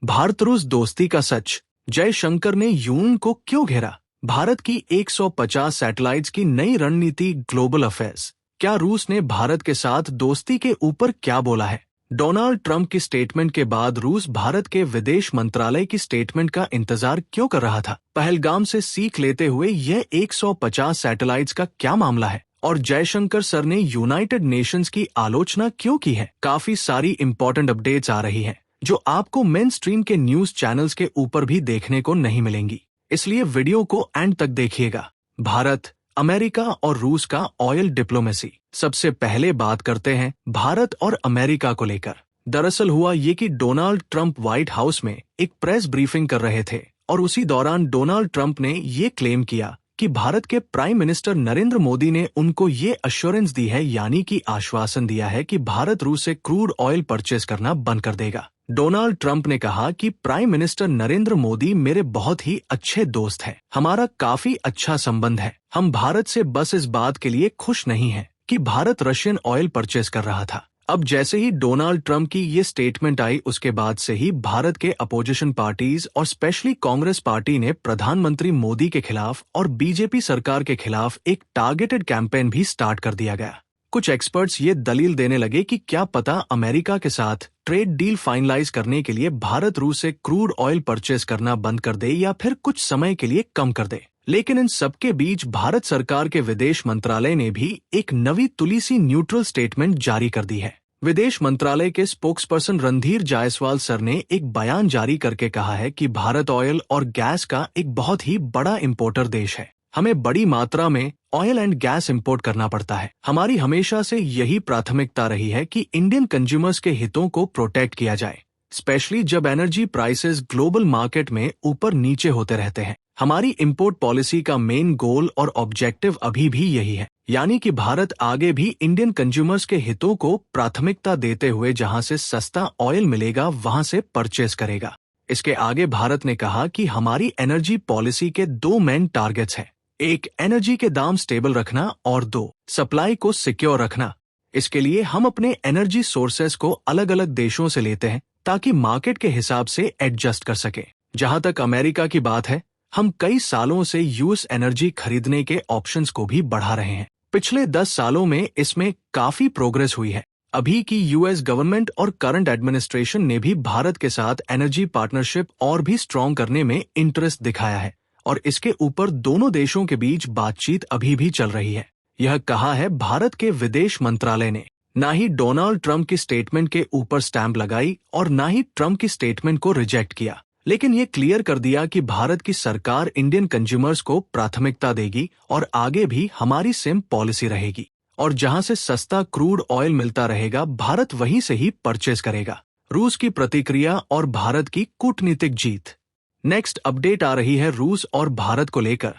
भारत रूस दोस्ती का सच, जयशंकर ने यूएन को क्यों घेरा? भारत की 150 सैटेलाइट्स की नई रणनीति ग्लोबल अफेयर्स। क्या रूस ने भारत के साथ दोस्ती के ऊपर क्या बोला है? डोनाल्ड ट्रंप की स्टेटमेंट के बाद रूस भारत के विदेश मंत्रालय की स्टेटमेंट का इंतजार क्यों कर रहा था? पहलगाम से सीख लेते हुए यह 150 सैटेलाइट्स का क्या मामला है? और जयशंकर सर ने यूनाइटेड नेशंस की आलोचना क्यों की है? काफी सारी इंपॉर्टेंट अपडेट्स आ रही हैं, जो आपको मेन स्ट्रीम के न्यूज चैनल्स के ऊपर भी देखने को नहीं मिलेंगी, इसलिए वीडियो को एंड तक देखिएगा। भारत, अमेरिका और रूस का ऑयल डिप्लोमेसी। सबसे पहले बात करते हैं भारत और अमेरिका को लेकर। दरअसल हुआ ये कि डोनाल्ड ट्रंप व्हाइट हाउस में एक प्रेस ब्रीफिंग कर रहे थे और उसी दौरान डोनाल्ड ट्रंप ने ये क्लेम किया कि भारत के प्राइम मिनिस्टर नरेंद्र मोदी ने उनको ये अश्योरेंस दी है, यानी कि आश्वासन दिया है कि भारत रूस से क्रूड ऑयल परचेज करना बंद कर देगा। डोनाल्ड ट्रंप ने कहा कि प्राइम मिनिस्टर नरेंद्र मोदी मेरे बहुत ही अच्छे दोस्त हैं, हमारा काफी अच्छा संबंध है। हम भारत से बस इस बात के लिए खुश नहीं हैं कि भारत रशियन ऑयल परचेज कर रहा था। अब जैसे ही डोनाल्ड ट्रंप की ये स्टेटमेंट आई, उसके बाद से ही भारत के अपोजिशन पार्टीज और स्पेशली कांग्रेस पार्टी ने प्रधानमंत्री मोदी के खिलाफ और बीजेपी सरकार के खिलाफ एक टारगेटेड कैंपेन भी स्टार्ट कर दिया गया। कुछ एक्सपर्ट्स ये दलील देने लगे कि क्या पता अमेरिका के साथ ट्रेड डील फाइनलाइज करने के लिए भारत रूस से क्रूड ऑयल परचेज करना बंद कर दे या फिर कुछ समय के लिए कम कर दे। लेकिन इन सबके बीच भारत सरकार के विदेश मंत्रालय ने भी एक नवी तुली सी न्यूट्रल स्टेटमेंट जारी कर दी है। विदेश मंत्रालय के स्पोक्सपर्सन रणधीर जायसवाल सर ने एक बयान जारी करके कहा है कि भारत ऑयल और गैस का एक बहुत ही बड़ा इंपोर्टर देश है। हमें बड़ी मात्रा में ऑयल एंड गैस इंपोर्ट करना पड़ता है। हमारी हमेशा से यही प्राथमिकता रही है कि इंडियन कंज्यूमर्स के हितों को प्रोटेक्ट किया जाए, स्पेशली जब एनर्जी प्राइसेस ग्लोबल मार्केट में ऊपर नीचे होते रहते हैं। हमारी इंपोर्ट पॉलिसी का मेन गोल और ऑब्जेक्टिव अभी भी यही है, यानी कि भारत आगे भी इंडियन कंज्यूमर्स के हितों को प्राथमिकता देते हुए जहां से सस्ता ऑयल मिलेगा वहां से परचेज करेगा। इसके आगे भारत ने कहा कि हमारी एनर्जी पॉलिसी के दो मेन टारगेट्स हैं, एक एनर्जी के दाम स्टेबल रखना और दो सप्लाई को सिक्योर रखना। इसके लिए हम अपने एनर्जी सोर्सेस को अलग अलग देशों से लेते हैं ताकि मार्केट के हिसाब से एडजस्ट कर सके। जहां तक अमेरिका की बात है, हम कई सालों से यूएस एनर्जी खरीदने के ऑप्शंस को भी बढ़ा रहे हैं। पिछले 10 सालों में इसमें काफी प्रोग्रेस हुई है। अभी की यूएस गवर्नमेंट और करंट एडमिनिस्ट्रेशन ने भी भारत के साथ एनर्जी पार्टनरशिप और भी स्ट्रॉन्ग करने में इंटरेस्ट दिखाया है और इसके ऊपर दोनों देशों के बीच बातचीत अभी भी चल रही है। यह कहा है भारत के विदेश मंत्रालय ने। ना ही डोनाल्ड ट्रंप की स्टेटमेंट के ऊपर स्टैंप लगाई और ना ही ट्रंप की स्टेटमेंट को रिजेक्ट किया, लेकिन ये क्लियर कर दिया कि भारत की सरकार इंडियन कंज्यूमर्स को प्राथमिकता देगी और आगे भी हमारी सेम पॉलिसी रहेगी और जहां से सस्ता क्रूड ऑयल मिलता रहेगा भारत वहीं से ही परचेज करेगा। रूस की प्रतिक्रिया और भारत की कूटनीतिक जीत। नेक्स्ट अपडेट आ रही है रूस और भारत को लेकर,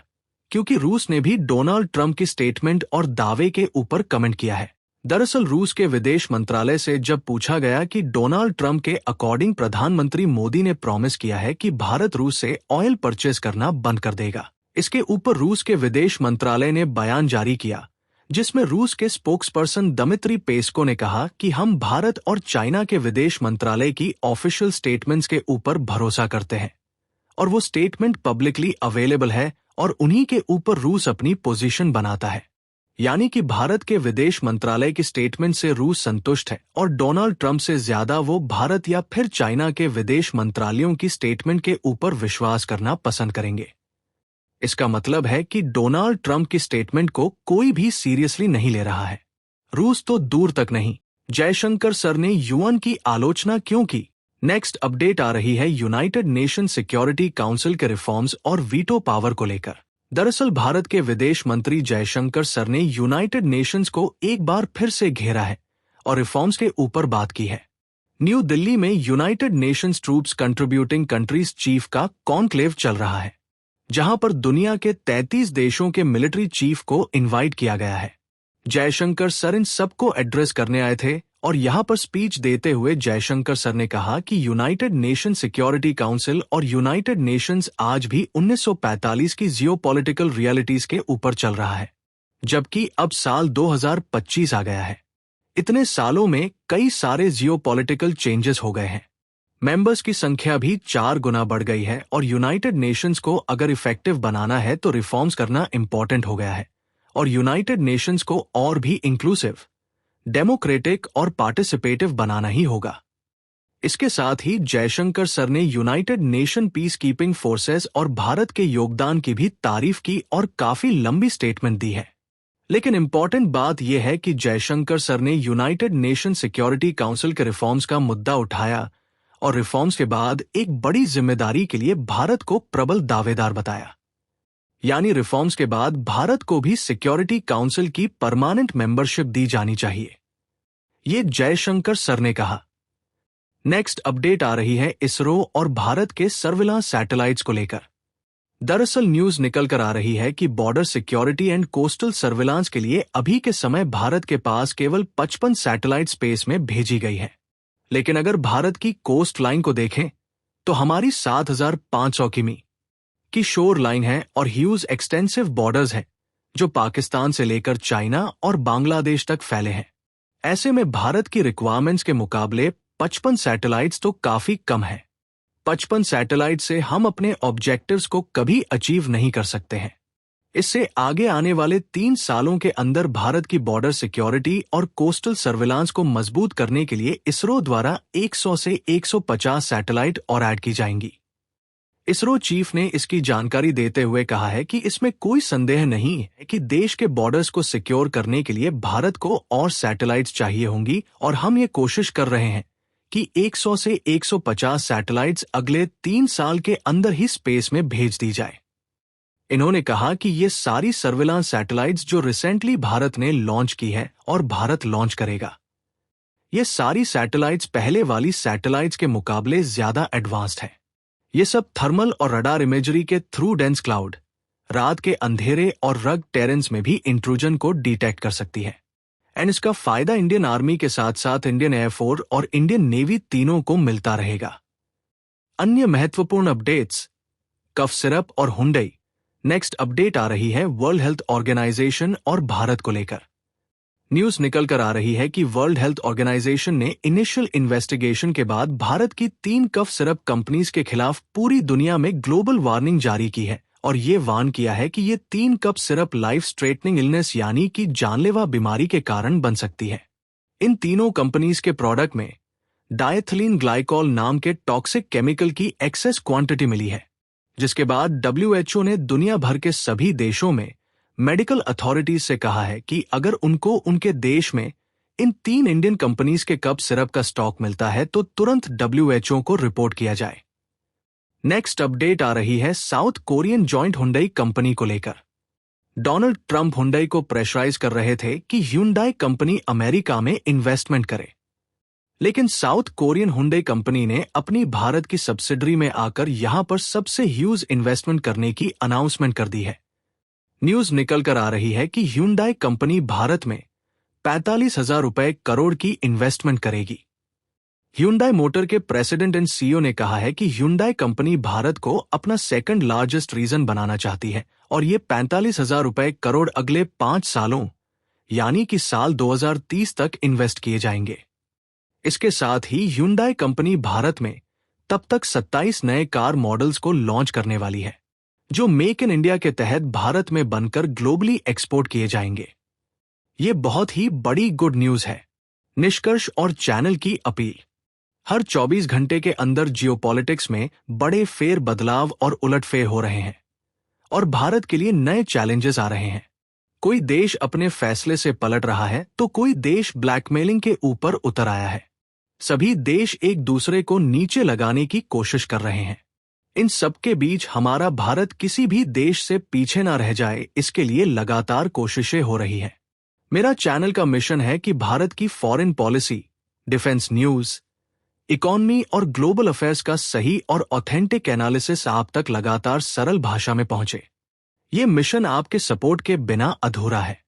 क्योंकि रूस ने भी डोनाल्ड ट्रंप की स्टेटमेंट और दावे के ऊपर कमेंट किया है। दरअसल रूस के विदेश मंत्रालय से जब पूछा गया कि डोनाल्ड ट्रंप के अकॉर्डिंग प्रधानमंत्री मोदी ने प्रॉमिस किया है कि भारत रूस से ऑयल परचेज करना बंद कर देगा, इसके ऊपर रूस के विदेश मंत्रालय ने बयान जारी किया, जिसमें रूस के स्पोक्सपर्सन दमित्री पेस्को ने कहा कि हम भारत और चाइना के विदेश मंत्रालय की ऑफिशियल स्टेटमेंट्स के ऊपर भरोसा करते हैं और वो स्टेटमेंट पब्लिकली अवेलेबल है और उन्हीं के ऊपर रूस अपनी पोजीशन बनाता है। यानी कि भारत के विदेश मंत्रालय की स्टेटमेंट से रूस संतुष्ट है और डोनाल्ड ट्रंप से ज्यादा वो भारत या फिर चाइना के विदेश मंत्रालयों की स्टेटमेंट के ऊपर विश्वास करना पसंद करेंगे। इसका मतलब है कि डोनाल्ड ट्रंप की स्टेटमेंट को कोई भी सीरियसली नहीं ले रहा है। रूस तो दूर तक नहीं। जयशंकर सर ने यूएन की आलोचना क्यों की? नेक्स्ट अपडेट आ रही है यूनाइटेड नेशन सिक्योरिटी काउंसिल के रिफॉर्म्स और वीटो पावर को लेकर। दरअसल भारत के विदेश मंत्री जयशंकर सर ने यूनाइटेड नेशंस को एक बार फिर से घेरा है और रिफॉर्म्स के ऊपर बात की है। न्यू दिल्ली में United Nations troops contributing countries chief का कॉन्क्लेव चल रहा है, जहां पर दुनिया के 33 देशों के मिलिट्री चीफ को इनवाइट किया गया है। जयशंकर सर इन सबको एड्रेस करने आए थे और यहां पर स्पीच देते हुए जयशंकर सर ने कहा कि यूनाइटेड नेशन सिक्योरिटी काउंसिल और यूनाइटेड नेशंस आज भी 1945 की जियोपॉलिटिकल रियलिटीज के ऊपर चल रहा है, जबकि अब साल 2025 आ गया है। इतने सालों में कई सारे जियोपॉलिटिकल चेंजेस हो गए हैं। मेंबर्स की संख्या भी 4 गुना बढ़ गई है और यूनाइटेड नेशंस को अगर इफेक्टिव बनाना है तो रिफॉर्म्स करना इंपॉर्टेंट हो गया है और यूनाइटेड नेशंस को और भी इंक्लूसिव, डेमोक्रेटिक और पार्टिसिपेटिव बनाना ही होगा। इसके साथ ही जयशंकर सर ने United nation peace keeping forces और भारत के योगदान की भी तारीफ की और काफी लंबी स्टेटमेंट दी है। लेकिन इंपॉर्टेंट बात यह है कि जयशंकर सर ने यूनाइटेड नेशन सिक्योरिटी काउंसिल के रिफॉर्म्स का मुद्दा उठाया और रिफॉर्म्स के बाद एक बड़ी जिम्मेदारी के लिए भारत को प्रबल दावेदार बताया। यानी रिफॉर्म्स के बाद भारत को भी सिक्योरिटी काउंसिल की परमानेंट मेंबरशिप दी जानी चाहिए, ये जयशंकर सर ने कहा। नेक्स्ट अपडेट आ रही है इसरो और भारत के सर्विलांस सैटेलाइट्स को लेकर। दरअसल न्यूज निकल कर आ रही है कि border security and coastal surveillance के लिए अभी के समय भारत के पास केवल 55 सैटेलाइट स्पेस में भेजी गई है। लेकिन अगर भारत की कोस्ट लाइन को देखें तो हमारी 7,500 किमी की शोर लाइन है और ह्यूज एक्सटेंसिव बॉर्डर्स हैं जो पाकिस्तान से लेकर चाइना और बांग्लादेश तक फैले हैं। ऐसे में भारत की रिक्वायरमेंट्स के मुकाबले 55 सैटेलाइट्स तो काफी कम है। 55 सैटेलाइट से हम अपने ऑब्जेक्टिव्स को कभी अचीव नहीं कर सकते हैं। इससे आगे आने वाले 3 सालों के अंदर भारत की बॉर्डर सिक्योरिटी और कोस्टल सर्विलांस को मजबूत करने के लिए इसरो द्वारा 100 से 150 सैटेलाइट और ऐड की जाएंगी। इसरो चीफ ने इसकी जानकारी देते हुए कहा है कि इसमें कोई संदेह नहीं है कि देश के बॉर्डर्स को सिक्योर करने के लिए भारत को और सैटेलाइट्स चाहिए होंगी और हम ये कोशिश कर रहे हैं कि 100 से 150 सैटेलाइट्स अगले 3 साल के अंदर ही स्पेस में भेज दी जाए। इन्होंने कहा कि ये सारी सर्विलांस सैटेलाइट्स जो रिसेंटली भारत ने लॉन्च की है और भारत लॉन्च करेगा, ये सारी सैटेलाइट्स पहले वाली सैटेलाइट्स के मुकाबले ज्यादा एडवांस्ड है। ये सब थर्मल और रडार इमेजरी के थ्रू डेंस क्लाउड, रात के अंधेरे और रग टेरेंस में भी इंट्रूजन को डिटेक्ट कर सकती है। एंड इसका फायदा इंडियन आर्मी के साथ साथ इंडियन एयरफोर्स और इंडियन नेवी तीनों को मिलता रहेगा। अन्य महत्वपूर्ण अपडेट्स, कफ सिरप और हुंडई। नेक्स्ट अपडेट आ रही है वर्ल्ड हेल्थ ऑर्गेनाइजेशन और भारत को लेकर। न्यूज निकल कर आ रही है कि वर्ल्ड हेल्थ ऑर्गेनाइजेशन ने इनिशियल इन्वेस्टिगेशन के बाद भारत की 3 कफ सिरप कंपनीज के खिलाफ पूरी दुनिया में ग्लोबल वार्निंग जारी की है और ये वार्न किया है कि ये 3 cup syrup life straightening illness यानी कि जानलेवा बीमारी के कारण बन सकती है। इन तीनों कंपनीज के प्रोडक्ट में डायथिलीन ग्लाइकॉल नाम के टॉक्सिक केमिकल की एक्सेस क्वांटिटी मिली है, जिसके बाद WHO ने दुनिया भर के सभी देशों में मेडिकल अथॉरिटीज से कहा है कि अगर उनको उनके देश में इन 3 इंडियन कंपनीज के कप सिरप का स्टॉक मिलता है तो तुरंत WHO को रिपोर्ट किया जाए। नेक्स्ट अपडेट आ रही है south Korean joint Hyundai company को लेकर। डोनाल्ड ट्रंप हुंडई को प्रेशराइज कर रहे थे कि ह्यूंडई कंपनी अमेरिका में इन्वेस्टमेंट करे, लेकिन साउथ कोरियन हुंडई कंपनी ने अपनी भारत की सब्सिडरी में आकर यहां पर सबसे ह्यूज इन्वेस्टमेंट करने की अनाउंसमेंट कर दी है। न्यूज निकल कर आ रही है कि ह्यूंडई कंपनी भारत में 45,000 रुपए करोड़ की इन्वेस्टमेंट करेगी। ह्यूंडई मोटर के प्रेसिडेंट एंड CEO ने कहा है कि ह्यूंडई कंपनी भारत को अपना सेकंड लार्जेस्ट रीजन बनाना चाहती है और ये 45,000 रुपए करोड़ अगले 5 सालों यानी कि साल 2030 तक इन्वेस्ट किए जाएंगे। इसके साथ ही ह्यूंडई कंपनी भारत में तब तक 27 नए कार मॉडल्स को लॉन्च करने वाली है जो मेक इन इंडिया के तहत भारत में बनकर ग्लोबली एक्सपोर्ट किए जाएंगे। ये बहुत ही बड़ी गुड न्यूज है। निष्कर्ष और चैनल की अपील, हर 24 घंटे के अंदर जियोपॉलिटिक्स में बड़े फेर बदलाव और उलटफेर हो रहे हैं और भारत के लिए नए चैलेंजेस आ रहे हैं। कोई देश अपने फैसले से पलट रहा है तो कोई देश ब्लैकमेलिंग के ऊपर उतर आया है। सभी देश एक दूसरे को नीचे लगाने की कोशिश कर रहे हैं। इन सबके बीच हमारा भारत किसी भी देश से पीछे ना रह जाए, इसके लिए लगातार कोशिशें हो रही हैं। मेरा चैनल का मिशन है कि भारत की foreign policy, defence news, economy और ग्लोबल अफेयर्स का सही और ऑथेंटिक एनालिसिस आप तक लगातार सरल भाषा में पहुंचे। ये मिशन आपके सपोर्ट के बिना अधूरा है।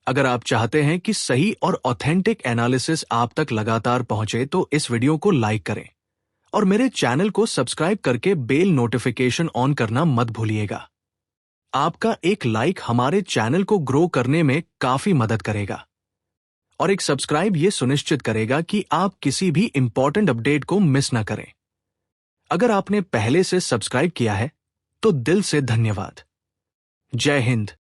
अगर आप चाहते हैं कि सही और ऑथेंटिक एनालिसिस आप तक लगातार पहुंचे तो इस वीडियो को लाइक करें और मेरे चैनल को सब्सक्राइब करके बेल नोटिफिकेशन ऑन करना मत भूलिएगा। आपका एक लाइक हमारे चैनल को ग्रो करने में काफी मदद करेगा और एक सब्सक्राइब ये सुनिश्चित करेगा कि आप किसी भी इंपॉर्टेंट अपडेट को मिस न करें। अगर आपने पहले से सब्सक्राइब किया है तो दिल से धन्यवाद। जय हिंद।